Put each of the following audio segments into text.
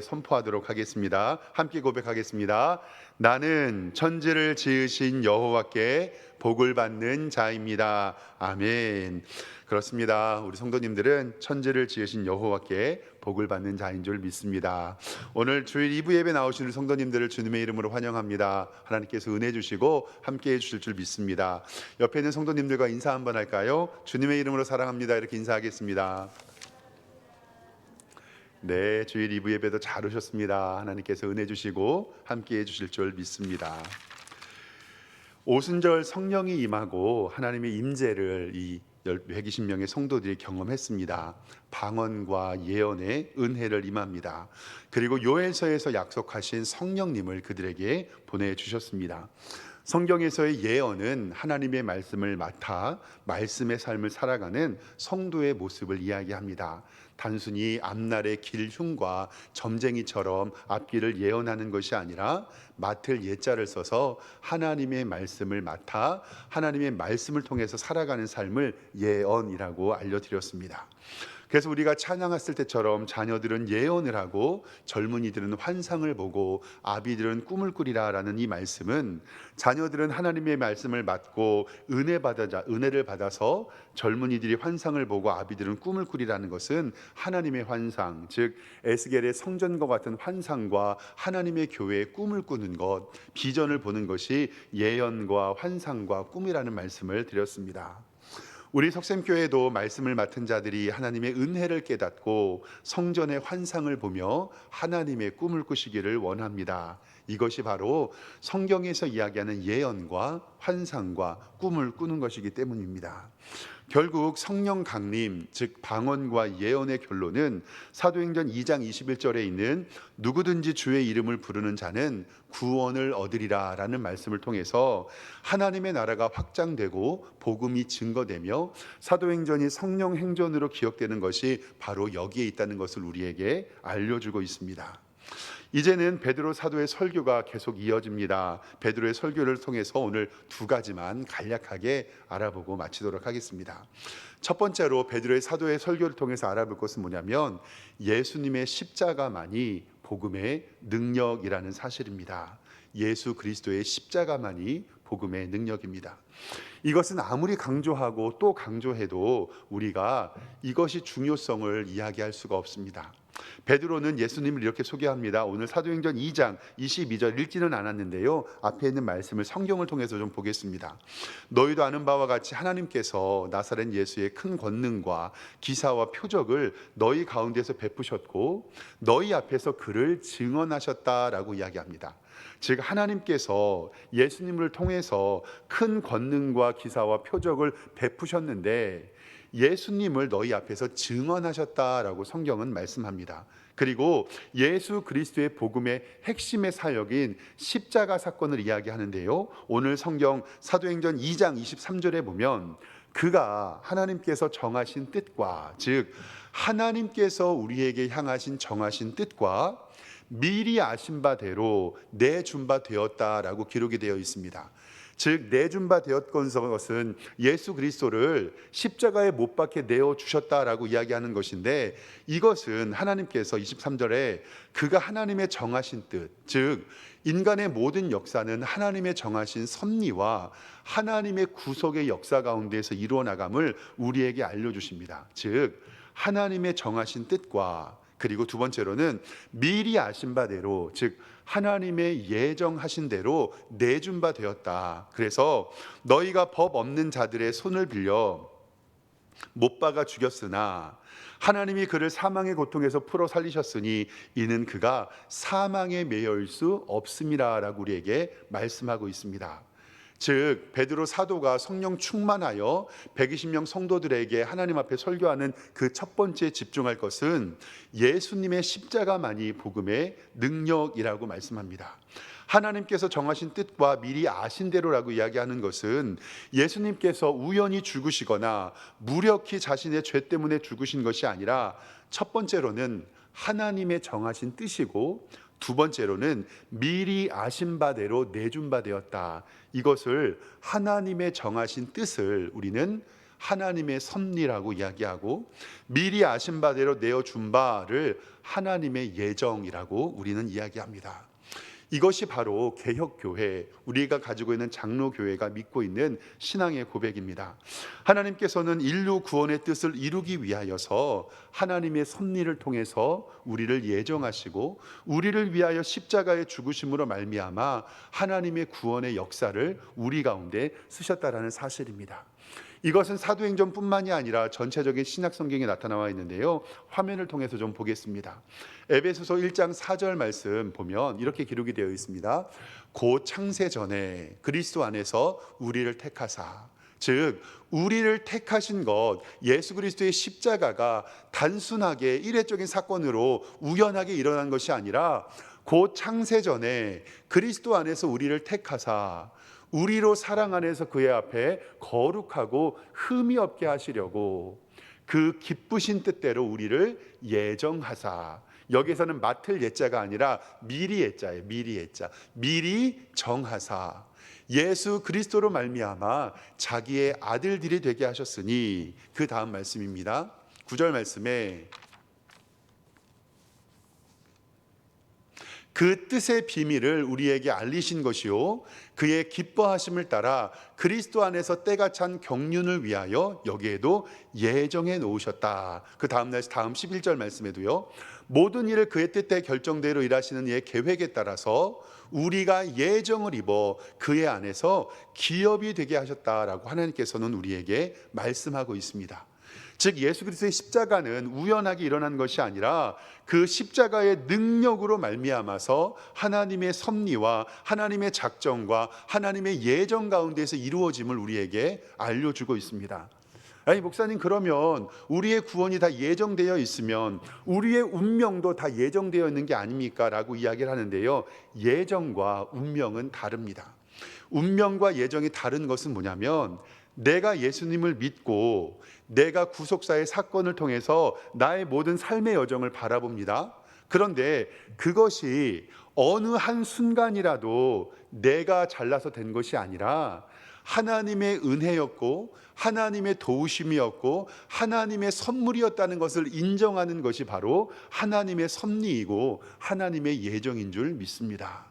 선포하도록 하겠습니다. 함께 고백하겠습니다. 나는 천지를 지으신 여호와께 복을 받는 자입니다. 아멘. 그렇습니다. 우리 성도님들은 천지를 지으신 여호와께 복을 받는 자인 줄 믿습니다. 오늘 주일 2부 예배 나오시는 성도님들을 주님의 이름으로 환영합니다. 하나님께서 은혜 주시고 함께 해주실 줄 믿습니다. 옆에 있는 성도님들과 인사 한번 할까요? 주님의 이름으로 사랑합니다. 이렇게 인사하겠습니다. 네, 주일 2부 예배도 잘 오셨습니다. 하나님께서 은혜 주시고 함께 해주실 줄 믿습니다. 오순절 성령이 임하고 하나님의 임재를 이 120명의 성도들이 경험했습니다. 방언과 예언의 은혜를 임합니다. 그리고 요엘서에서 약속하신 성령님을 그들에게 보내주셨습니다. 성경에서의 예언은 하나님의 말씀을 맡아 말씀의 삶을 살아가는 성도의 모습을 이야기합니다. 단순히 앞날의 길흉과 점쟁이처럼 앞길을 예언하는 것이 아니라 맡을 예자를 써서 하나님의 말씀을 맡아 하나님의 말씀을 통해서 살아가는 삶을 예언이라고 알려드렸습니다. 그래서 우리가 찬양했을 때처럼 자녀들은 예언을 하고 젊은이들은 환상을 보고 아비들은 꿈을 꾸리라 라는 이 말씀은 자녀들은 하나님의 말씀을 맡고 은혜를 받아서 젊은이들이 환상을 보고 아비들은 꿈을 꾸리라는 것은 하나님의 환상, 즉 에스겔의 성전과 같은 환상과 하나님의 교회의 꿈을 꾸는 것, 비전을 보는 것이 예언과 환상과 꿈이라는 말씀을 드렸습니다. 우리 석샘교회도 말씀을 맡은 자들이 하나님의 은혜를 깨닫고 성전의 환상을 보며 하나님의 꿈을 꾸시기를 원합니다. 이것이 바로 성경에서 이야기하는 예언과 환상과 꿈을 꾸는 것이기 때문입니다. 결국 성령 강림, 즉 방언과 예언의 결론은 사도행전 2장 21절에 있는 누구든지 주의 이름을 부르는 자는 구원을 얻으리라 라는 말씀을 통해서 하나님의 나라가 확장되고 복음이 증거되며 사도행전이 성령 행전으로 기억되는 것이 바로 여기에 있다는 것을 우리에게 알려주고 있습니다. 이제는 베드로 사도의 설교가 계속 이어집니다. 베드로의 설교를 통해서 오늘 두 가지만 간략하게 알아보고 마치도록 하겠습니다. 첫 번째로 베드로의 사도의 설교를 통해서 알아볼 것은 뭐냐면 예수님의 십자가만이 복음의 능력이라는 사실입니다. 예수 그리스도의 십자가만이 복음의 능력입니다. 이것은 아무리 강조하고 또 강조해도 우리가 이것이 중요성을 이야기할 수가 없습니다. 베드로는 예수님을 이렇게 소개합니다. 오늘 사도행전 2장 22절 읽지는 않았는데요, 앞에 있는 말씀을 성경을 통해서 좀 보겠습니다. 너희도 아는 바와 같이 하나님께서 나사렛 예수의 큰 권능과 기사와 표적을 너희 가운데서 베푸셨고 너희 앞에서 그를 증언하셨다라고 이야기합니다. 즉 하나님께서 예수님을 통해서 큰 권능과 기사와 표적을 베푸셨는데 예수님을 너희 앞에서 증언하셨다라고 성경은 말씀합니다. 그리고 예수 그리스도의 복음의 핵심의 사역인 십자가 사건을 이야기하는데요, 오늘 성경 사도행전 2장 23절에 보면 그가 하나님께서 정하신 뜻과, 즉 하나님께서 우리에게 향하신 정하신 뜻과 미리 아신 바대로 내준 바 되었다라고 기록이 되어 있습니다. 즉 내준 바 되었건 것은 예수 그리스도를 십자가에 못 박혀 내어주셨다라고 이야기하는 것인데, 이것은 하나님께서 23절에 그가 하나님의 정하신 뜻, 즉 인간의 모든 역사는 하나님의 정하신 섭리와 하나님의 구속의 역사 가운데에서 이루어 나감을 우리에게 알려주십니다. 즉 하나님의 정하신 뜻과, 그리고 두 번째로는 미리 아신 바대로, 즉 하나님의 예정하신 대로 내준 바 되었다. 그래서 너희가 법 없는 자들의 손을 빌려 못 박아 죽였으나 하나님이 그를 사망의 고통에서 풀어 살리셨으니 이는 그가 사망에 매여일 수 없음이라 라고 우리에게 말씀하고 있습니다. 즉 베드로 사도가 성령 충만하여 120명 성도들에게 하나님 앞에 설교하는 그 첫 번째 집중할 것은 예수님의 십자가만이 복음의 능력이라고 말씀합니다. 하나님께서 정하신 뜻과 미리 아신 대로라고 이야기하는 것은 예수님께서 우연히 죽으시거나 무력히 자신의 죄 때문에 죽으신 것이 아니라 첫 번째로는 하나님의 정하신 뜻이고, 두 번째로는 미리 아신 바대로 내준 바 되었다. 이것을 하나님의 정하신 뜻을 우리는 하나님의 섭리라고 이야기하고, 미리 아신 바대로 내어준 바를 하나님의 예정이라고 우리는 이야기합니다. 이것이 바로 개혁교회, 우리가 가지고 있는 장로교회가 믿고 있는 신앙의 고백입니다. 하나님께서는 인류 구원의 뜻을 이루기 위하여서 하나님의 섭리를 통해서 우리를 예정하시고 우리를 위하여 십자가의 죽으심으로 말미암아 하나님의 구원의 역사를 우리 가운데 쓰셨다라는 사실입니다. 이것은 사도행전뿐만이 아니라 전체적인 신약 성경에 나타나와 있는데요. 화면을 통해서 좀 보겠습니다. 에베소서 1장 4절 말씀 보면 이렇게 기록이 되어 있습니다. 곧 창세 전에 그리스도 안에서 우리를 택하사, 즉 우리를 택하신 것, 예수 그리스도의 십자가가 단순하게 일회적인 사건으로 우연하게 일어난 것이 아니라 곧 창세 전에 그리스도 안에서 우리를 택하사 우리로 사랑 안에서 그의 앞에 거룩하고 흠이 없게 하시려고 그 기쁘신 뜻대로 우리를 예정하사, 여기서는 맡을 예자가 아니라 미리 예자예요. 미리 예자. 미리 정하사 예수 그리스도로 말미암아 자기의 아들들이 되게 하셨으니, 그 다음 말씀입니다. 9절 말씀에 그 뜻의 비밀을 우리에게 알리신 것이요 그의 기뻐하심을 따라 그리스도 안에서 때가 찬 경륜을 위하여 여기에도 예정해 놓으셨다. 그 다음 11절 말씀에도요, 모든 일을 그의 뜻대 결정대로 일하시는 이의 계획에 따라서 우리가 예정을 입어 그의 안에서 기업이 되게 하셨다라고 하나님께서는 우리에게 말씀하고 있습니다. 즉 예수 그리스도의 십자가는 우연하게 일어난 것이 아니라 그 십자가의 능력으로 말미암아서 하나님의 섭리와 하나님의 작정과 하나님의 예정 가운데서 이루어짐을 우리에게 알려주고 있습니다. 아니 목사님, 그러면 우리의 구원이 다 예정되어 있으면 우리의 운명도 다 예정되어 있는 게 아닙니까? 라고 이야기를 하는데요, 예정과 운명은 다릅니다. 운명과 예정이 다른 것은 뭐냐면, 내가 예수님을 믿고 내가 구속사의 사건을 통해서 나의 모든 삶의 여정을 바라봅니다. 그런데 그것이 어느 한 순간이라도 내가 잘나서 된 것이 아니라 하나님의 은혜였고 하나님의 도우심이었고 하나님의 선물이었다는 것을 인정하는 것이 바로 하나님의 섭리이고 하나님의 예정인 줄 믿습니다.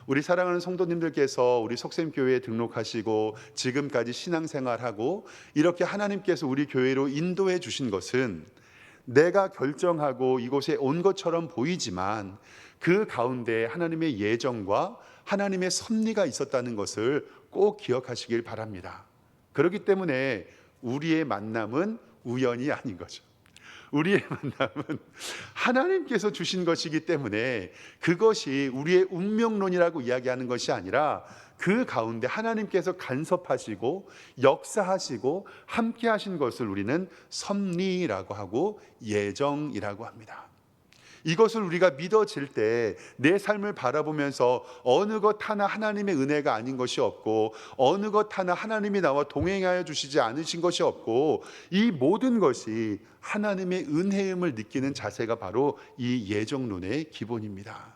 우리 사랑하는 성도님들께서 우리 속셈교회에 등록하시고 지금까지 신앙생활하고 이렇게 하나님께서 우리 교회로 인도해 주신 것은 내가 결정하고 이곳에 온 것처럼 보이지만 그 가운데 하나님의 예정과 하나님의 섭리가 있었다는 것을 꼭 기억하시길 바랍니다. 그렇기 때문에 우리의 만남은 우연이 아닌 거죠. 우리의 만남은 하나님께서 주신 것이기 때문에 그것이 우리의 운명론이라고 이야기하는 것이 아니라 그 가운데 하나님께서 간섭하시고 역사하시고 함께 하신 것을 우리는 섭리라고 하고 예정이라고 합니다. 이것을 우리가 믿어질 때 내 삶을 바라보면서 어느 것 하나 하나님의 은혜가 아닌 것이 없고 어느 것 하나 하나님이 나와 동행하여 주시지 않으신 것이 없고 이 모든 것이 하나님의 은혜임을 느끼는 자세가 바로 이 예정론의 기본입니다.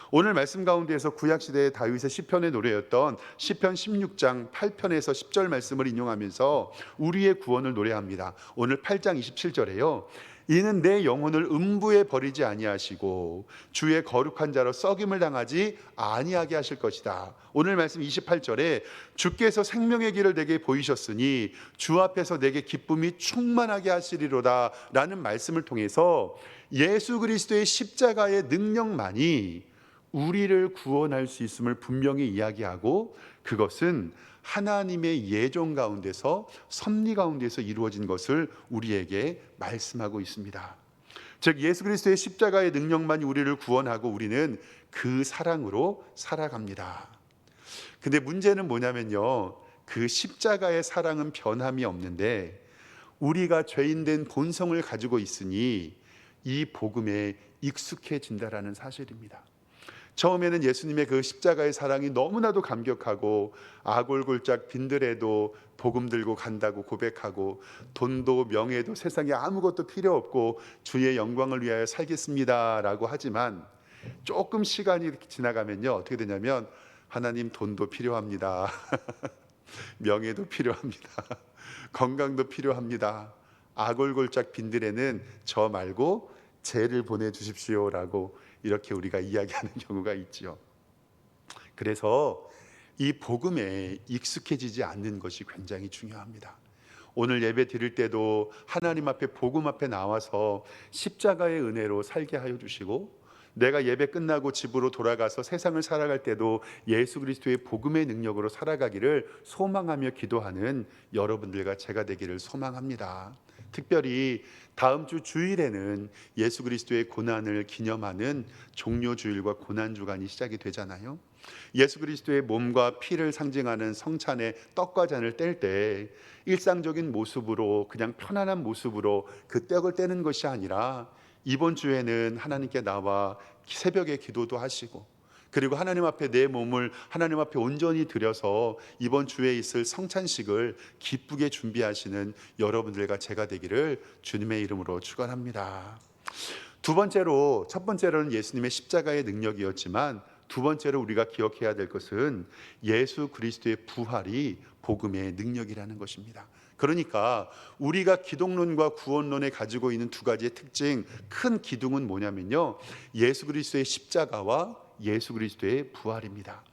오늘 말씀 가운데에서 구약시대의 다윗의 시편의 노래였던 시편 16장 8편에서 10절 말씀을 인용하면서 우리의 구원을 노래합니다. 오늘 8장 27절에요, 이는 내 영혼을 음부에 버리지 아니하시고 주의 거룩한 자로 썩임을 당하지 아니하게 하실 것이다. 오늘 말씀 28절에 주께서 생명의 길을 내게 보이셨으니 주 앞에서 내게 기쁨이 충만하게 하시리로다 라는 말씀을 통해서 예수 그리스도의 십자가의 능력만이 우리를 구원할 수 있음을 분명히 이야기하고, 그것은 하나님의 예정 가운데서 섭리 가운데서 이루어진 것을 우리에게 말씀하고 있습니다. 즉 예수 그리스도의 십자가의 능력만이 우리를 구원하고 우리는 그 사랑으로 살아갑니다. 근데 문제는 뭐냐면요, 그 십자가의 사랑은 변함이 없는데 우리가 죄인된 본성을 가지고 있으니 이 복음에 익숙해진다라는 사실입니다. 처음에는 예수님의 그 십자가의 사랑이 너무나도 감격하고 아골골짝 빈들에도 복음 들고 간다고 고백하고 돈도 명예도 세상에 아무것도 필요 없고 주의 영광을 위하여 살겠습니다라고 하지만 조금 시간이 지나가면요 어떻게 되냐면, 하나님 돈도 필요합니다. 명예도 필요합니다. 건강도 필요합니다. 아골골짝 빈들에는 저 말고 쟤를 보내주십시오라고 이렇게 우리가 이야기하는 경우가 있지요. 그래서 이 복음에 익숙해지지 않는 것이 굉장히 중요합니다. 오늘 예배 드릴 때도 하나님 앞에 복음 앞에 나와서 십자가의 은혜로 살게 하여 주시고, 내가 예배 끝나고 집으로 돌아가서 세상을 살아갈 때도 예수 그리스도의 복음의 능력으로 살아가기를 소망하며 기도하는 여러분들과 제가 되기를 소망합니다. 특별히 다음 주 주일에는 예수 그리스도의 고난을 기념하는 종료주일과 고난주간이 시작이 되잖아요. 예수 그리스도의 몸과 피를 상징하는 성찬의 떡과 잔을 뗄 때 일상적인 모습으로, 그냥 편안한 모습으로 그 떡을 떼는 것이 아니라, 이번 주에는 하나님께 나와 새벽에 기도도 하시고, 그리고 하나님 앞에 내 몸을 하나님 앞에 온전히 드려서 이번 주에 있을 성찬식을 기쁘게 준비하시는 여러분들과 제가 되기를 주님의 이름으로 축원합니다. 두 번째로, 첫 번째로는 예수님의 십자가의 능력이었지만, 두 번째로 우리가 기억해야 될 것은 예수 그리스도의 부활이 복음의 능력이라는 것입니다. 그러니까 우리가 기독론과 구원론에 가지고 있는 두 가지의 특징, 큰 기둥은 뭐냐면요, 예수 그리스도의 십자가와 예수 그리스도의 부활입니다.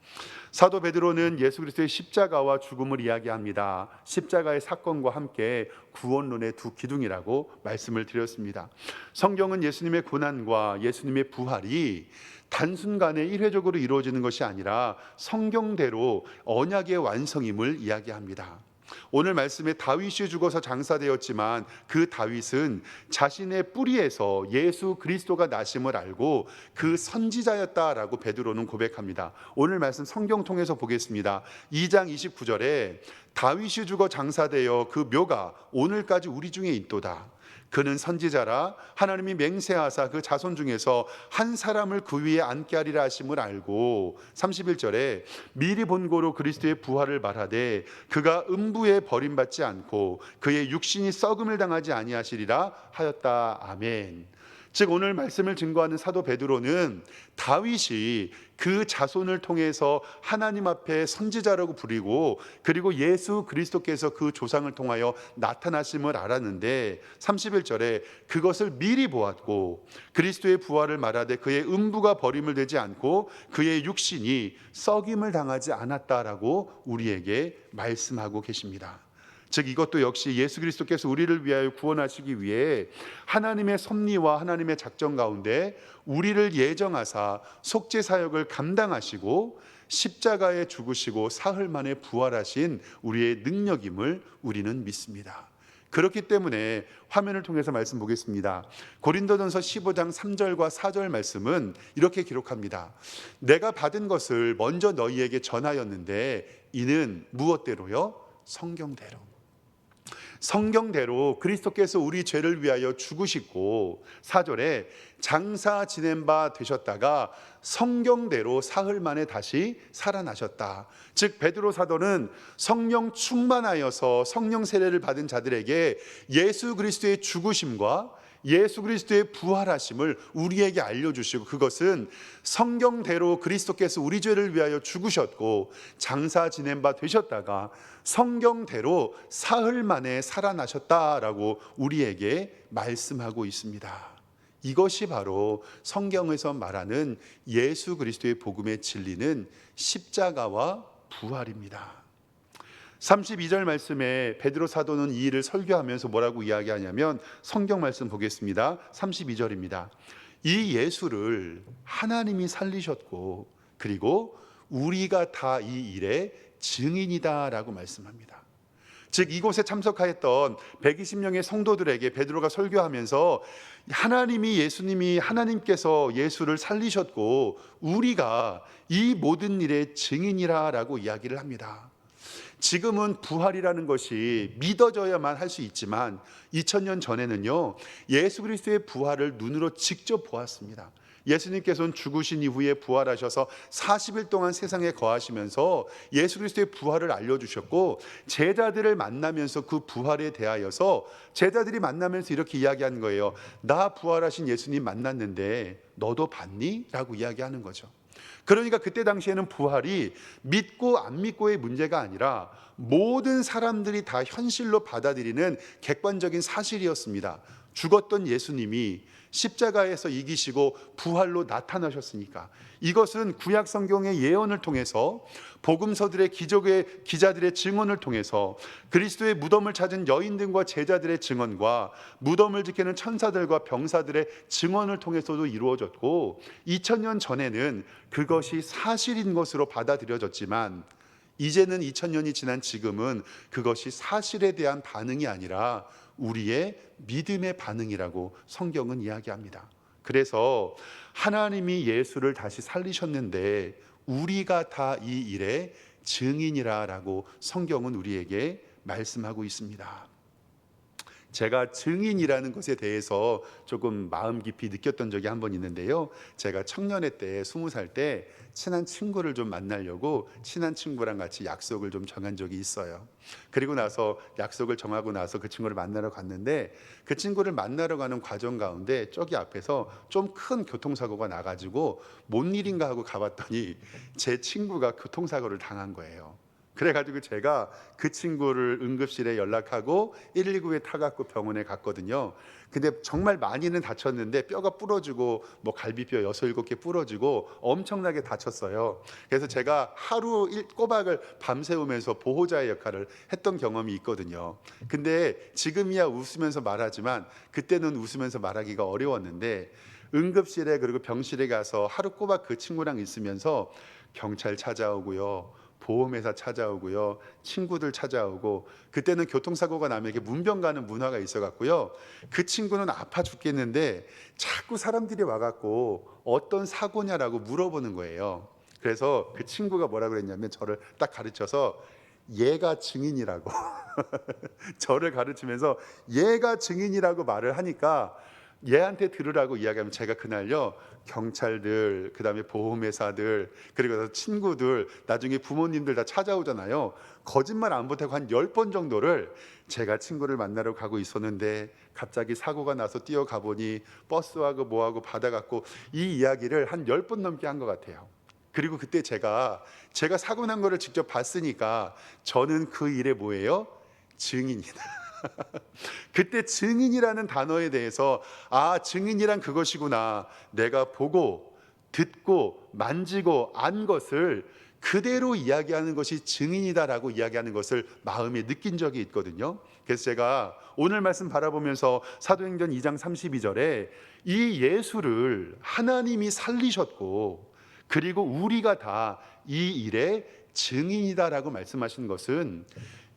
사도 베드로는 예수 그리스도의 십자가와 죽음을 이야기합니다. 십자가의 사건과 함께 구원론의 두 기둥이라고 말씀을 드렸습니다. 성경은 예수님의 고난과 예수님의 부활이 단순간에 일회적으로 이루어지는 것이 아니라 성경대로 언약의 완성임을 이야기합니다. 오늘 말씀에 다윗이 죽어서 장사되었지만 그 다윗은 자신의 뿌리에서 예수 그리스도가 나심을 알고 그 선지자였다라고 베드로는 고백합니다. 오늘 말씀 성경 통해서 보겠습니다. 2장 29절에 다윗이 죽어 장사되어 그 묘가 오늘까지 우리 중에 있도다. 그는 선지자라 하나님이 맹세하사 그 자손 중에서 한 사람을 그 위에 앉게 하리라 하심을 알고, 31절에 미리 본고로 그리스도의 부활을 말하되 그가 음부에 버림받지 않고 그의 육신이 썩음을 당하지 아니하시리라 하였다. 아멘. 즉 오늘 말씀을 증거하는 사도 베드로는 다윗이 그 자손을 통해서 하나님 앞에 선지자라고 부리고, 그리고 예수 그리스도께서 그 조상을 통하여 나타나심을 알았는데 31절에 그것을 미리 보았고 그리스도의 부활을 말하되 그의 음부가 버림을 되지 않고 그의 육신이 썩임을 당하지 않았다라고 우리에게 말씀하고 계십니다. 즉 이것도 역시 예수 그리스도께서 우리를 위하여 구원하시기 위해 하나님의 섭리와 하나님의 작전 가운데 우리를 예정하사 속죄 사역을 감당하시고 십자가에 죽으시고 사흘 만에 부활하신 우리의 능력임을 우리는 믿습니다. 그렇기 때문에 화면을 통해서 말씀 보겠습니다. 고린도전서 15장 3절과 4절 말씀은 이렇게 기록합니다. 내가 받은 것을 먼저 너희에게 전하였는데 이는 무엇대로요? 성경대로. 성경대로 그리스도께서 우리 죄를 위하여 죽으시고 4절에 장사 지낸 바 되셨다가 성경대로 사흘 만에 다시 살아나셨다. 즉 베드로 사도는 성령 충만하여서 성령 세례를 받은 자들에게 예수 그리스도의 죽으심과 예수 그리스도의 부활하심을 우리에게 알려주시고, 그것은 성경대로 그리스도께서 우리 죄를 위하여 죽으셨고 장사 지낸 바 되셨다가 성경대로 사흘 만에 살아나셨다라고 우리에게 말씀하고 있습니다. 이것이 바로 성경에서 말하는 예수 그리스도의 복음의 진리는 십자가와 부활입니다. 32절 말씀에 베드로 사도는 이 일을 설교하면서 뭐라고 이야기하냐면, 성경 말씀 보겠습니다. 32절입니다. 이 예수를 하나님이 살리셨고 그리고 우리가 다 이 일의 증인이다 라고 말씀합니다. 즉 이곳에 참석하였던 120명의 성도들에게 베드로가 설교하면서 하나님께서 예수를 살리셨고 우리가 이 모든 일의 증인이라 라고 이야기를 합니다. 지금은 부활이라는 것이 믿어져야만 할 수 있지만 2000년 전에는요, 예수 그리스도의 부활을 눈으로 직접 보았습니다. 예수님께서는 죽으신 이후에 부활하셔서 40일 동안 세상에 거하시면서 예수 그리스도의 부활을 알려주셨고, 제자들을 만나면서 그 부활에 대하여서 제자들이 만나면서 이렇게 이야기하는 거예요. 나 부활하신 예수님 만났는데 너도 봤니? 라고 이야기하는 거죠. 그러니까 그때 당시에는 부활이 믿고 안 믿고의 문제가 아니라 모든 사람들이 다 현실로 받아들이는 객관적인 사실이었습니다. 죽었던 예수님이 십자가에서 이기시고 부활로 나타나셨으니까. 이것은 구약 성경의 예언을 통해서, 복음서들의 기적의 기자들의 증언을 통해서, 그리스도의 무덤을 찾은 여인들과 제자들의 증언과 무덤을 지키는 천사들과 병사들의 증언을 통해서도 이루어졌고, 2000년 전에는 그것이 사실인 것으로 받아들여졌지만, 이제는 2000년이 지난 지금은 그것이 사실에 대한 반응이 아니라 우리의 믿음의 반응이라고 성경은 이야기합니다. 그래서 하나님이 예수를 다시 살리셨는데 우리가 다 이 일의 증인이라고 성경은 우리에게 말씀하고 있습니다. 제가 증인이라는 것에 대해서 조금 마음 깊이 느꼈던 적이 한 번 있는데요. 제가 청년회 때 20살 때 친한 친구를 좀 만나려고 친한 친구랑 같이 약속을 좀 정한 적이 있어요. 그리고 나서 약속을 정하고 나서 그 친구를 만나러 갔는데, 그 친구를 만나러 가는 과정 가운데 저기 앞에서 좀 큰 교통사고가 나가지고 뭔 일인가 하고 가봤더니 제 친구가 교통사고를 당한 거예요. 그래가지고 제가 그 친구를 응급실에 연락하고 119에 타갖고 병원에 갔거든요. 근데 정말 많이는 다쳤는데 뼈가 부러지고 뭐 갈비뼈 6, 7개 부러지고 엄청나게 다쳤어요. 그래서 제가 하루 꼬박을 밤새우면서 보호자의 역할을 했던 경험이 있거든요. 근데 지금이야 웃으면서 말하지만 그때는 웃으면서 말하기가 어려웠는데, 응급실에 그리고 병실에 가서 하루 꼬박 그 친구랑 있으면서 경찰 찾아오고요, 보험회사 찾아오고요, 친구들 찾아오고, 그때는 교통사고가 나면 이렇게 문병 가는 문화가 있어갖고요, 그 친구는 아파 죽겠는데 자꾸 사람들이 와갖고 어떤 사고냐라고 물어보는 거예요. 그래서 그 친구가 뭐라 그랬냐면 저를 딱 가르쳐서 얘가 증인이라고 저를 가르치면서 얘가 증인이라고 말을 하니까 얘한테 들으라고 이야기하면, 제가 그날요 경찰들, 그다음에 보험회사들, 그리고 친구들, 나중에 부모님들 다 찾아오잖아요. 거짓말 안 보태고 한 10번 정도를 제가 친구를 만나러 가고 있었는데 갑자기 사고가 나서 뛰어가 보니 버스하고 뭐하고 받아갖고, 이 이야기를 한 10번 넘게 한 것 같아요. 그리고 그때 제가 사고 난 거를 직접 봤으니까 저는 그 일에 뭐예요? 증인이다. 그때 증인이라는 단어에 대해서, 아, 증인이란 그것이구나, 내가 보고 듣고 만지고 안 것을 그대로 이야기하는 것이 증인이다라고 이야기하는 것을 마음에 느낀 적이 있거든요. 그래서 제가 오늘 말씀 바라보면서 사도행전 2장 32절에 이 예수를 하나님이 살리셨고 그리고 우리가 다 이 일의 증인이다라고 말씀하신 것은,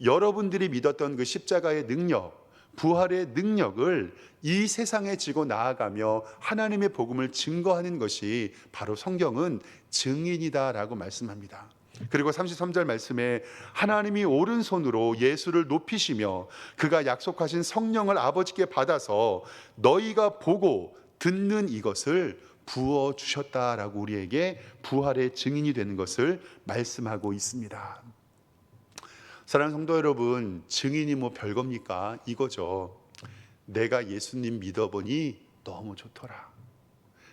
여러분들이 믿었던 그 십자가의 능력, 부활의 능력을 이 세상에 지고 나아가며 하나님의 복음을 증거하는 것이 바로 성경은 증인이다라고 말씀합니다. 그리고 33절 말씀에 하나님이 오른손으로 예수를 높이시며 그가 약속하신 성령을 아버지께 받아서 너희가 보고 듣는 이것을 부어 주셨다라고 우리에게 부활의 증인이 되는 것을 말씀하고 있습니다. 사랑하는 성도 여러분, 증인이 뭐 별겁니까? 이거죠. 내가 예수님 믿어보니 너무 좋더라.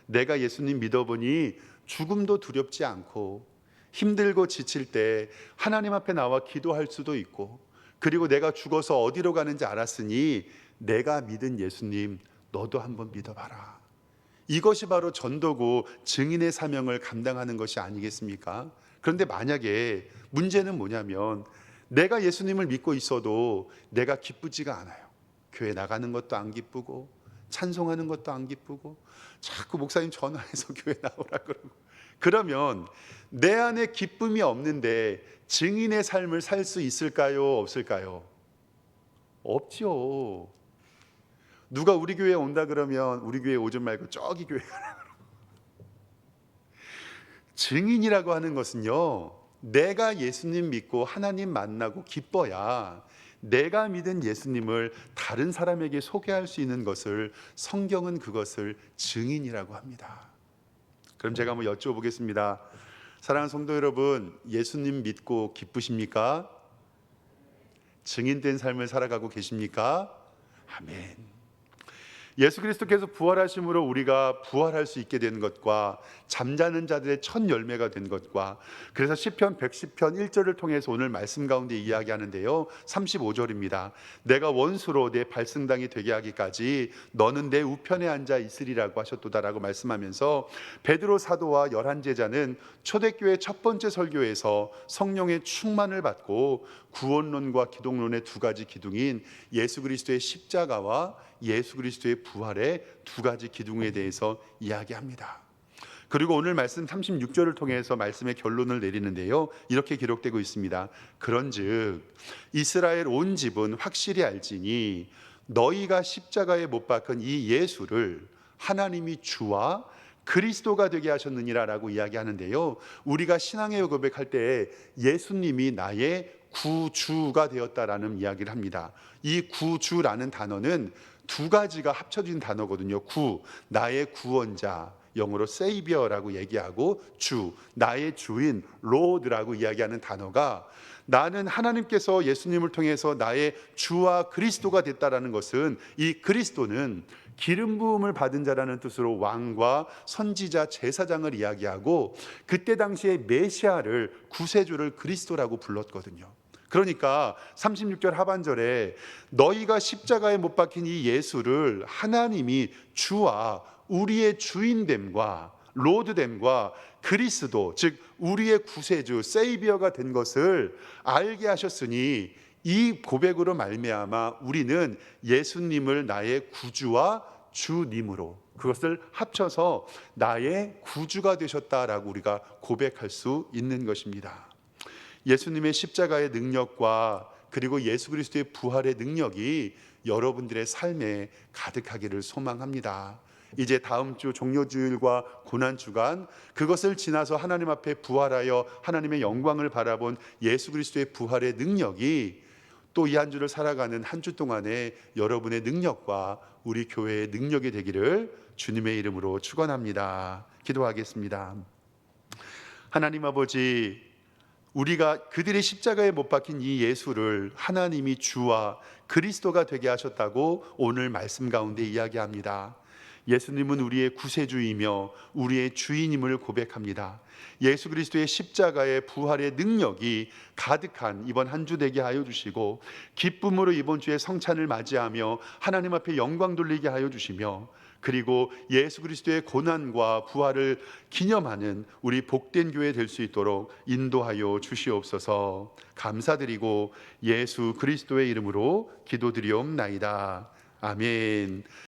내가 예수님 믿어보니 죽음도 두렵지 않고 힘들고 지칠 때 하나님 앞에 나와 기도할 수도 있고, 그리고 내가 죽어서 어디로 가는지 알았으니 내가 믿은 예수님 너도 한번 믿어봐라. 이것이 바로 전도고 증인의 사명을 감당하는 것이 아니겠습니까? 그런데 만약에 문제는 뭐냐면, 내가 예수님을 믿고 있어도 내가 기쁘지가 않아요. 교회 나가는 것도 안 기쁘고 찬송하는 것도 안 기쁘고 자꾸 목사님 전화해서 교회 나오라 그러고, 그러면 내 안에 기쁨이 없는데 증인의 삶을 살 수 있을까요? 없을까요? 없죠. 누가 우리 교회에 온다 그러면 우리 교회에 오지 말고 저기 교회 가라. 증인이라고 하는 것은요, 내가 예수님 믿고 하나님 만나고 기뻐야 내가 믿은 예수님을 다른 사람에게 소개할 수 있는 것을 성경은 그것을 증인이라고 합니다. 그럼 제가 한번 여쭤보겠습니다. 사랑하는 성도 여러분, 예수님 믿고 기쁘십니까? 증인된 삶을 살아가고 계십니까? 아멘. 예수 그리스도께서 부활하심으로 우리가 부활할 수 있게 된 것과 잠자는 자들의 첫 열매가 된 것과, 그래서 시편 110편 1절을 통해서 오늘 말씀 가운데 이야기하는데요, 35절입니다. 내가 원수로 내 발승당이 되게 하기까지 너는 내 우편에 앉아 있으리라고 하셨도다라고 말씀하면서, 베드로 사도와 11제자는 초대교회 첫 번째 설교에서 성령의 충만을 받고 구원론과 기독론의 두 가지 기둥인 예수 그리스도의 십자가와 예수 그리스도의 부활의 두 가지 기둥에 대해서 이야기합니다. 그리고 오늘 말씀 36절을 통해서 말씀의 결론을 내리는데요, 이렇게 기록되고 있습니다. 그런즉 이스라엘 온 집은 확실히 알지니 너희가 십자가에 못 박은 이 예수를 하나님이 주와 그리스도가 되게 하셨느니라 라고 이야기하는데요, 우리가 신앙의 고백할 때 예수님이 나의 구주가 되었다라는 이야기를 합니다. 이 구주라는 단어는 두 가지가 합쳐진 단어거든요. 구, 나의 구원자, 영어로 Savior라고 얘기하고, 주, 나의 주인, Lord라고 이야기하는 단어가, 나는 하나님께서 예수님을 통해서 나의 주와 그리스도가 됐다라는 것은, 이 그리스도는 기름 부음을 받은 자라는 뜻으로 왕과 선지자, 제사장을 이야기하고, 그때 당시에 메시아를, 구세주를 그리스도라고 불렀거든요. 그러니까 36절 하반절에 너희가 십자가에 못 박힌 이 예수를 하나님이 주와 우리의 주인됨과 로드됨과 그리스도, 즉 우리의 구세주 세이비어가 된 것을 알게 하셨으니, 이 고백으로 말미암아 우리는 예수님을 나의 구주와 주님으로, 그것을 합쳐서 나의 구주가 되셨다라고 우리가 고백할 수 있는 것입니다. 예수님의 십자가의 능력과 그리고 예수 그리스도의 부활의 능력이 여러분들의 삶에 가득하기를 소망합니다. 이제 다음 주 종료주일과 고난주간, 그것을 지나서 하나님 앞에 부활하여 하나님의 영광을 바라본 예수 그리스도의 부활의 능력이 또 이 한 주를 살아가는 한 주 동안에 여러분의 능력과 우리 교회의 능력이 되기를 주님의 이름으로 축원합니다. 기도하겠습니다. 하나님 아버지, 우리가 그들의 십자가에 못 박힌 이 예수를 하나님이 주와 그리스도가 되게 하셨다고 오늘 말씀 가운데 이야기합니다. 예수님은 우리의 구세주이며 우리의 주인임을 고백합니다. 예수 그리스도의 십자가의 부활의 능력이 가득한 이번 한 주 되게 하여 주시고, 기쁨으로 이번 주에 성찬을 맞이하며 하나님 앞에 영광 돌리게 하여 주시며, 그리고 예수 그리스도의 고난과 부활을 기념하는 우리 복된 교회 될 수 있도록 인도하여 주시옵소서. 감사드리고 예수 그리스도의 이름으로 기도드리옵나이다. 아멘.